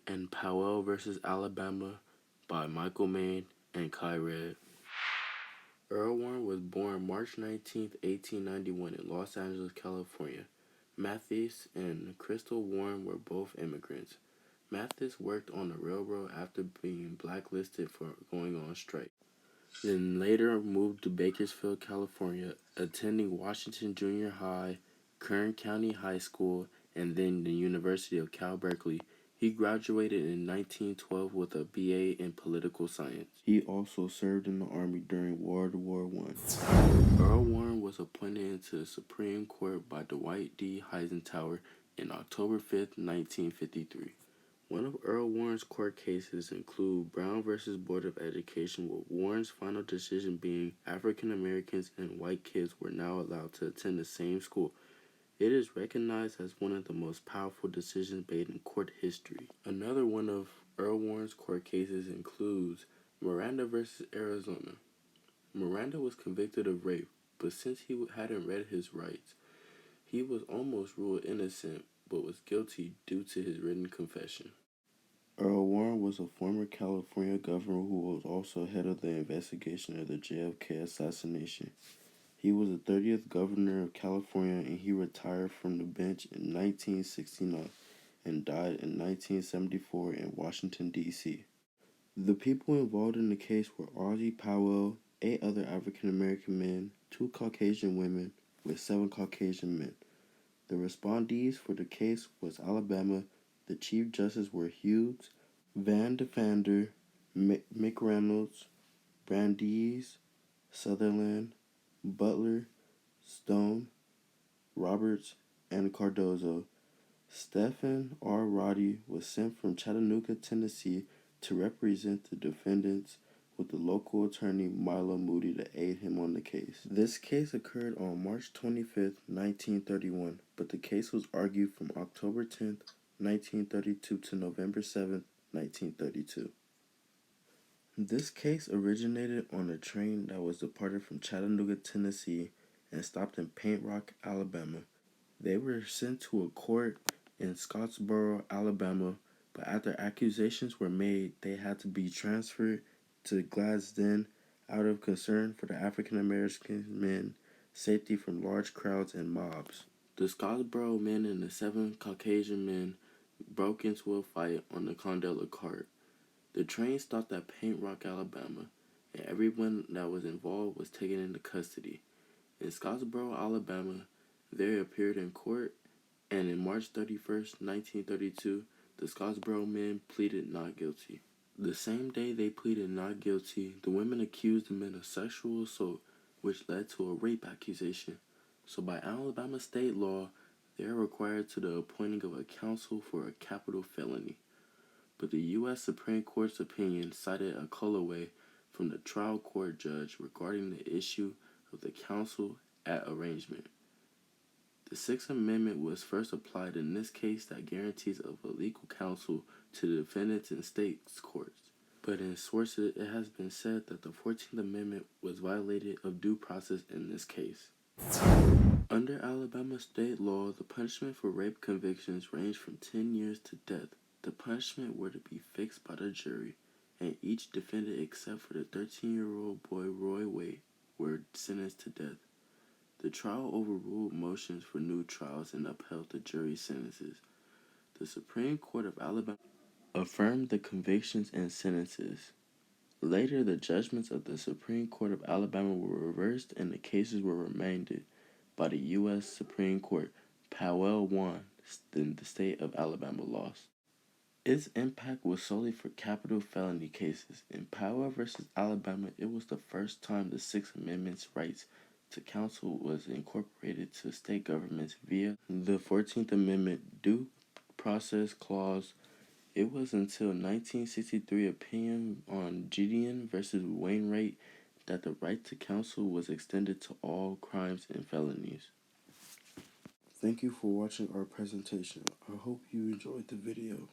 and Powell versus Alabama by Michael Maine and Kai Red. Earl Warren was born March 19, 1891 in Los Angeles, California. Mathis and Crystal Warren were both immigrants. Mathis worked on the railroad after being blacklisted for going on strike. Then later moved to Bakersfield, California, attending Washington Junior High, Kern County High School, and then the University of Cal Berkeley. He graduated in 1912 with a BA in political science. He also served in the Army during World War I. Earl Warren was appointed into the Supreme Court by Dwight D. Eisenhower on October 5, 1953. One of Earl Warren's court cases include Brown v. Board of Education, with Warren's final decision being African Americans and white kids were now allowed to attend the same school. It is recognized as one of the most powerful decisions made in court history. Another one of Earl Warren's court cases includes Miranda v. Arizona. Miranda was convicted of rape, but since he hadn't read his rights, he was almost ruled innocent but was guilty due to his written confession. Earl Warren was a former California governor who was also head of the investigation of the JFK assassination. He was the 30th governor of California, and he retired from the bench in 1969 and died in 1974 in Washington, D.C. The people involved in the case were Ozzie Powell, 8 other African American men, 2 Caucasian women, with 7 Caucasian men. The respondees for the case was Alabama. The Chief Justice were Hughes, Van Devander, McReynolds, Brandeis, Sutherland, Butler, Stone, Roberts, and Cardozo. Stephen R. Roddy was sent from Chattanooga, Tennessee to represent the defendants, with the local attorney Milo Moody to aid him on the case. This case occurred on March 25, 1931, but the case was argued from October 10, 1932 to November 7, 1932. This case originated on a train that was departed from Chattanooga, Tennessee, and stopped in Paint Rock, Alabama. They were sent to a court in Scottsboro, Alabama, but after accusations were made, they had to be transferred to Gladstone out of concern for the African American men's safety from large crowds and mobs. The Scottsboro men and the 7 Caucasian men broke into a fight on the Condola cart. The train stopped at Paint Rock, Alabama, and everyone that was involved was taken into custody. In Scottsboro, Alabama, they appeared in court, and on March 31, 1932, the Scottsboro men pleaded not guilty. The same day they pleaded not guilty, the women accused the men of sexual assault, which led to a rape accusation. So by Alabama state law, they are required to the appointing of a counsel for a capital felony. But the U.S. Supreme Court's opinion cited a colloquy from the trial court judge regarding the issue of the counsel at arrangement. The Sixth Amendment was first applied in this case that guarantees of a legal counsel to the defendants in state courts. But in sources, it has been said that the 14th Amendment was violated of due process in this case. Under Alabama state law, the punishment for rape convictions ranged from 10 years to death. The punishment were to be fixed by the jury, and each defendant except for the 13-year-old boy Roy Wade were sentenced to death. The trial overruled motions for new trials and upheld the jury sentences. The Supreme Court of Alabama affirmed the convictions and sentences. Later, the judgments of the Supreme Court of Alabama were reversed and the cases were remanded by the U.S. Supreme Court. Powell won, then the state of Alabama lost. Its impact was solely for capital felony cases. In Powell versus Alabama, it was the first time the Sixth Amendment's rights to counsel was incorporated to state governments via the 14th Amendment due process clause. It was until 1963 opinion on Gideon versus Wainwright that the right to counsel was extended to all crimes and felonies. Thank you for watching our presentation. I hope you enjoyed the video.